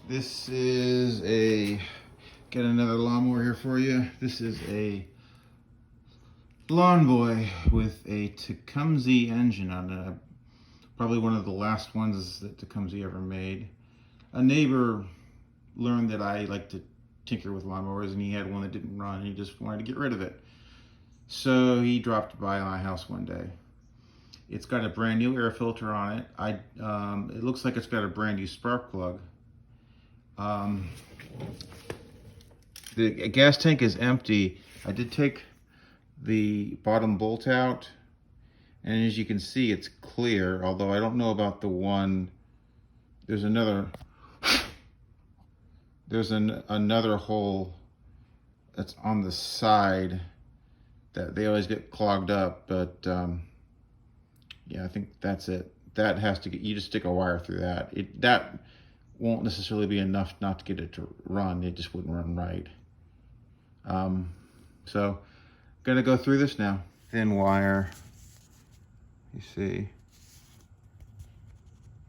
This is got another lawnmower here for you. This is a Lawnboy with a Tecumseh engine on it. Probably one of the last ones that Tecumseh ever made. A neighbor learned that I like to tinker with lawnmowers, and he had one that didn't run, and he just wanted to get rid of it. So he dropped by my house one day. It's got a brand new air filter on it. It looks like it's got a brand new spark plug. The gas tank is empty. I did take the bottom bolt out, and as you can see, it's clear, although I don't know about the one. There's another hole that's on the side that they always get clogged up, but yeah, I think that's it. That has to get, you just stick a wire through that. That won't necessarily be enough not to get it to run. It just wouldn't run right. So gonna go through this now. Thin wire, you see.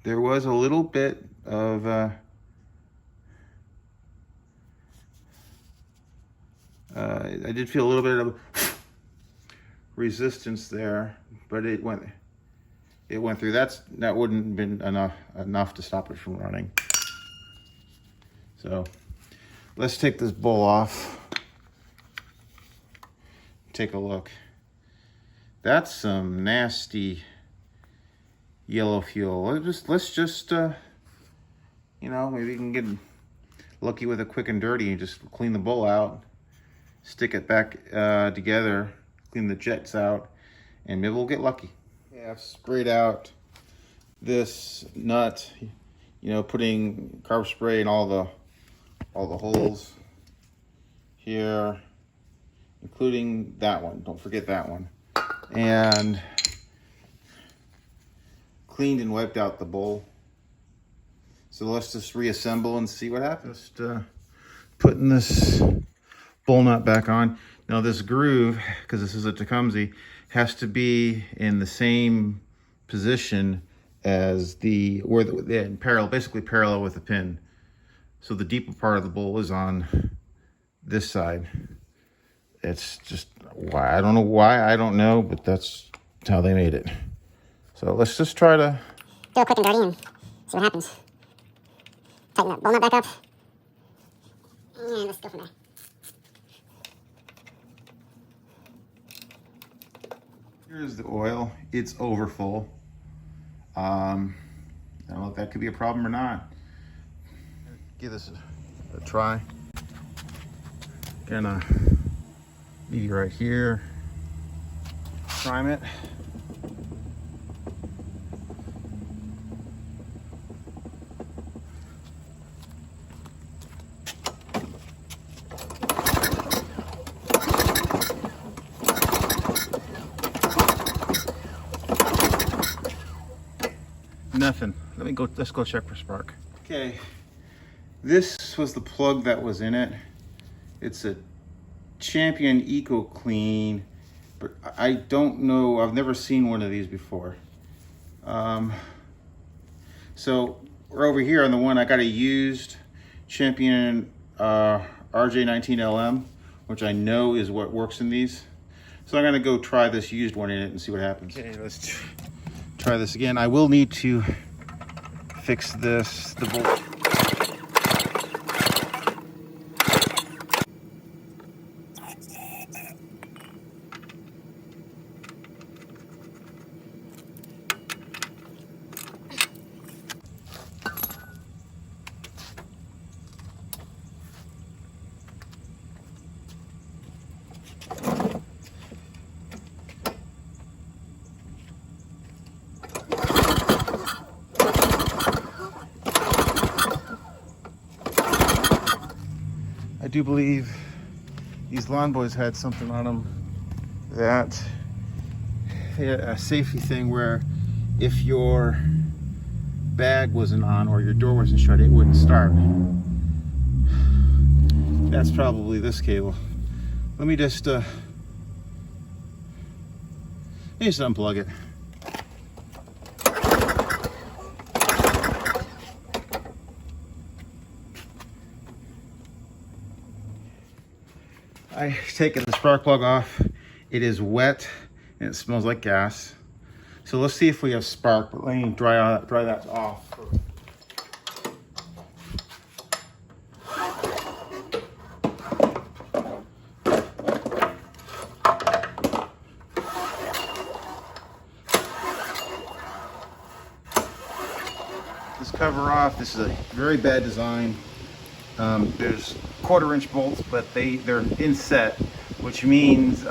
There was a little bit of I did feel a little bit of resistance there, but it went through. That wouldn't have been enough to stop it from running. So let's take this bowl off. Take a look. That's some nasty yellow fuel. Let's just you know, maybe you can get lucky with a quick and dirty and just clean the bowl out, stick it back together, clean the jets out, and maybe we'll get lucky. Yeah, I've sprayed out this nut, you know, putting carb spray in all the holes here, including that one. Don't forget that one. And cleaned and wiped out the bowl. So let's just reassemble and see what happens. Just putting this bowl nut back on. Now this groove, because this is a Tecumseh, has to be in the same position as basically parallel with the pin. So the deeper part of the bowl is on this side. It's just why, I don't know why, I don't know, but that's how they made it. So let's just try to go quick and dirty and see what happens. Tighten that bowl nut back up. And let's go from there. Here's the oil. It's overfull. I don't know if that could be a problem or not. Give this a try. Gonna maybe right here. Prime it. Nothing. Let's go check for spark. Okay, this was the plug that was in it. It's a Champion Eco Clean, but I don't know, I've never seen one of these before. So we're over here on the one I got a used Champion RJ19LM, which I know is what works in these. So I'm gonna go try this used one in it and see what happens. Okay, let's try this again. I will need to fix the bolt. I do believe these Lawnboys had something on them that had a safety thing where if your bag wasn't on or your door wasn't shut, it wouldn't start. That's probably this cable. Let me just unplug it. I've taken the spark plug off. It is wet and it smells like gas. So let's see if we have spark, but let me dry that off. This cover off. This is a very bad design. There's 1/4-inch bolts, but they're inset, which means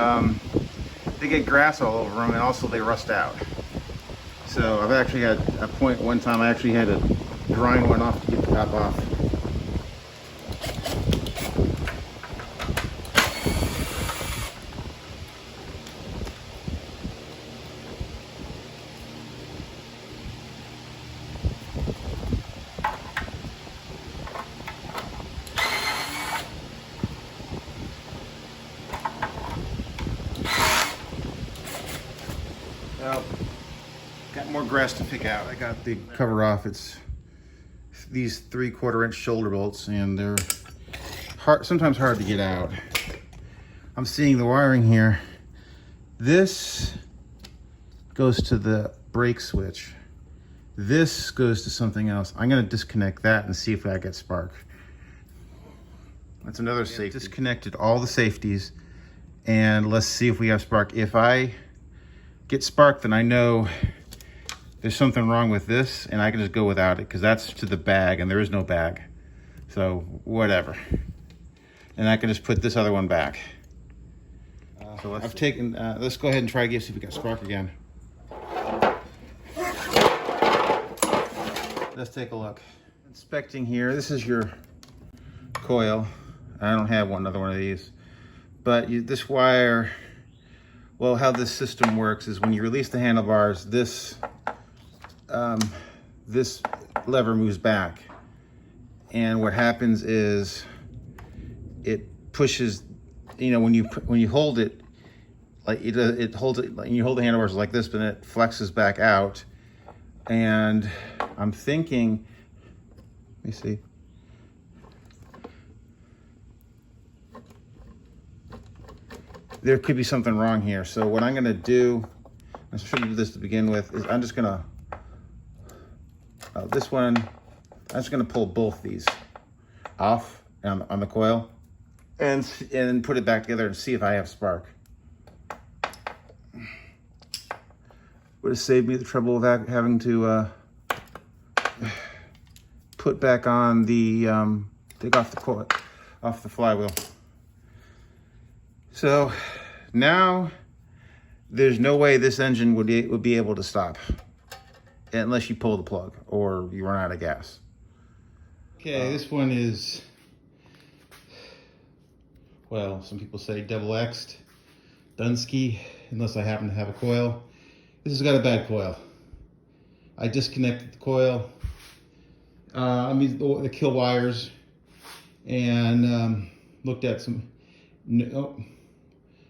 they get grass all over them, and also they rust out. So I've actually had a point one time I actually had to grind one off to get the top off. Well, got more grass to pick out. I got the cover off. It's these 3/4-inch shoulder bolts, and they're sometimes hard to get out. I'm seeing the wiring here. This goes to the brake switch. This goes to something else. I'm gonna disconnect that and see if I get spark. That's another safety. Disconnected all the safeties, and let's see if we have spark. If I get spark, then I know there's something wrong with this, and I can just go without it because that's to the bag, and there is no bag. So whatever. And I can just put this other one back. So let's go ahead and try to see if we got spark again. Let's take a look. Inspecting here, this is your coil. I don't have another one of these, but this wire, well, how this system works is when you release the handlebars, this this lever moves back, and what happens is it pushes. You know, when you hold it, like it holds it, like you hold the handlebars like this, but then it flexes back out. And I'm thinking, let me see. There could be something wrong here. So what I'm gonna do, I should do this to begin with, is I'm just gonna, this one, I'm just gonna pull both these off on the coil and put it back together and see if I have spark. Would have saved me the trouble of having to put back on the, take off the coil, off the flywheel. So now there's no way this engine would be able to stop unless you pull the plug or you run out of gas. Okay, this one is, well, some people say double X'd, Dunsky, unless I happen to have a coil. This has got a bad coil. I disconnected the coil, the kill wires, and looked at some, no,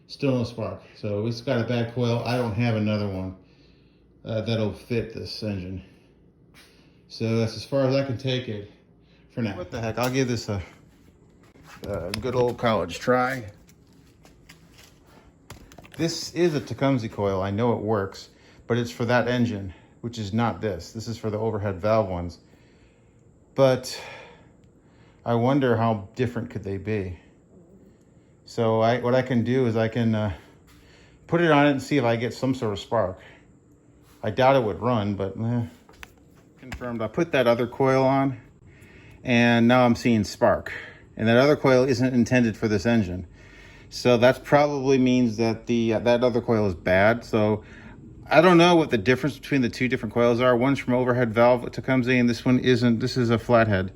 still no spark. So it's got a bad coil. I don't have another one that'll fit this engine. So that's as far as I can take it for now. What the heck, I'll give this a good old college try. This is a Tecumseh coil. I know it works, but it's for that engine, which is not this. This is for the overhead valve ones. But I wonder how different could they be. So what I can do is I can put it on it and see if I get some sort of spark. I doubt it would run, but confirmed. I put that other coil on, and now I'm seeing spark. And that other coil isn't intended for this engine. So that probably means that that other coil is bad. So I don't know what the difference between the two different coils are. One's from overhead valve at Tecumseh, and this one isn't. This is a FlatHead.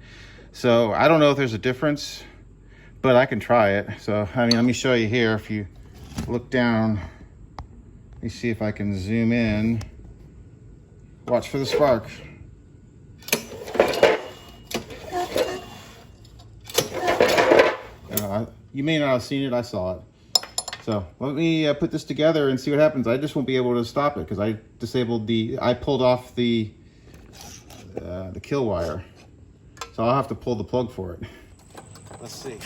So I don't know if there's a difference, but I can try it. So, I mean, let me show you here. If you look down, let me see if I can zoom in. Watch for the spark. You may not have seen it, I saw it. So let me put this together and see what happens. I just won't be able to stop it because I disabled I pulled off the kill wire. So I'll have to pull the plug for it. Let's see.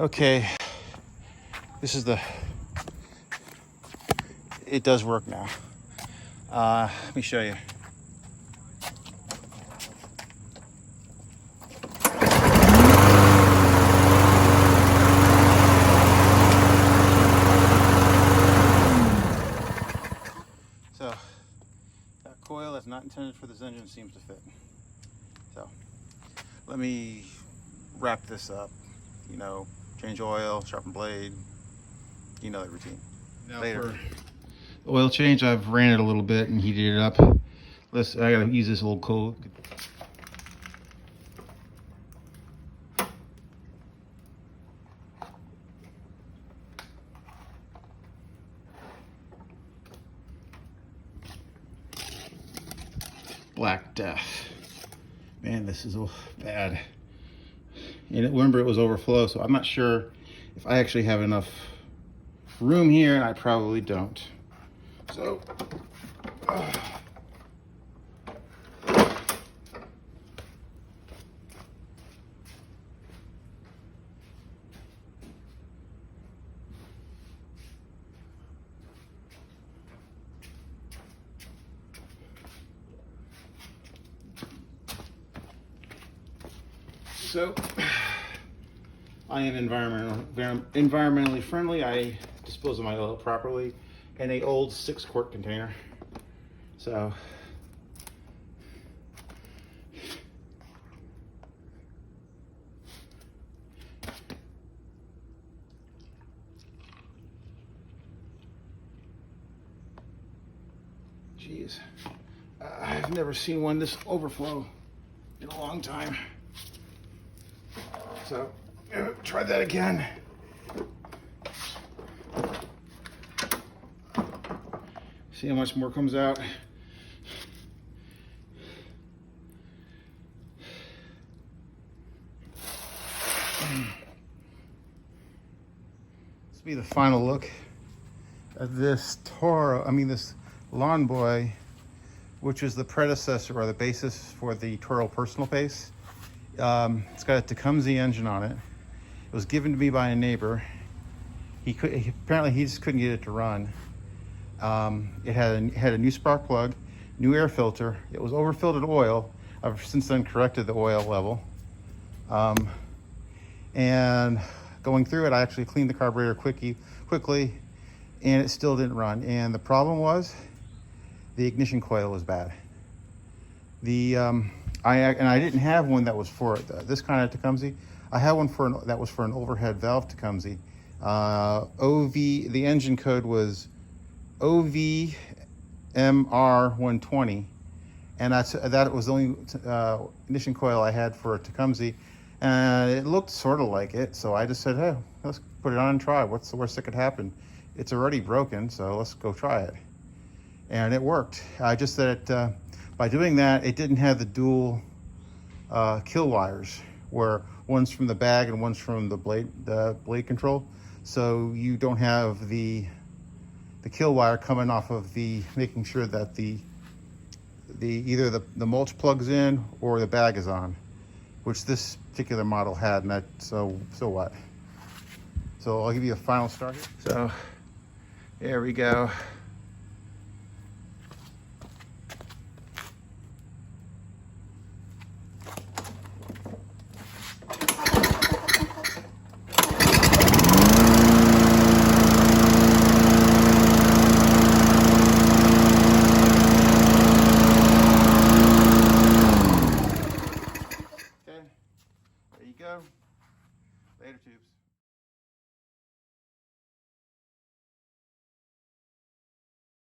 Okay, this is it does work now. Let me show you. So that coil that's not intended for this engine seems to fit. So let me wrap this up, you know, change oil, sharpen blade, you know the routine. Now later. For oil change, I've ran it a little bit and heated it up. I gotta use this old coal. Black Death. Man, this is bad. And remember, it was overflow, so I'm not sure if I actually have enough room here, and I probably don't. So, I am environmentally friendly. I dispose of my oil properly in a old 6-quart container. So geez, I've never seen one this overflow in a long time. So try that again. See how much more comes out. This will be the final look at this this Lawnboy, which is the predecessor or the basis for the Toro personal pace. It's got a Tecumseh engine on it. It was given to me by a neighbor. Apparently he just couldn't get it to run. It had a new spark plug, new air filter. It was overfilled with oil. I've since then corrected the oil level. And going through it, I actually cleaned the carburetor quickly, and it still didn't run. And the problem was the ignition coil was bad. I didn't have one that was for this kind of Tecumseh. I had one that was for an overhead valve Tecumseh. The engine code was OVMR120, and that was the only ignition coil I had for a Tecumseh, and it looked sort of like it. So I just said, hey, let's put it on and try. What's the worst that could happen? It's already broken, so let's go try it. And it worked. I just that by doing that, it didn't have the dual kill wires, where one's from the bag and one's from the blade control. So you don't have the kill wire coming off of making sure that either the mulch plugs in or the bag is on, which this particular model had. And so what? So I'll give you a final start here. So there we go.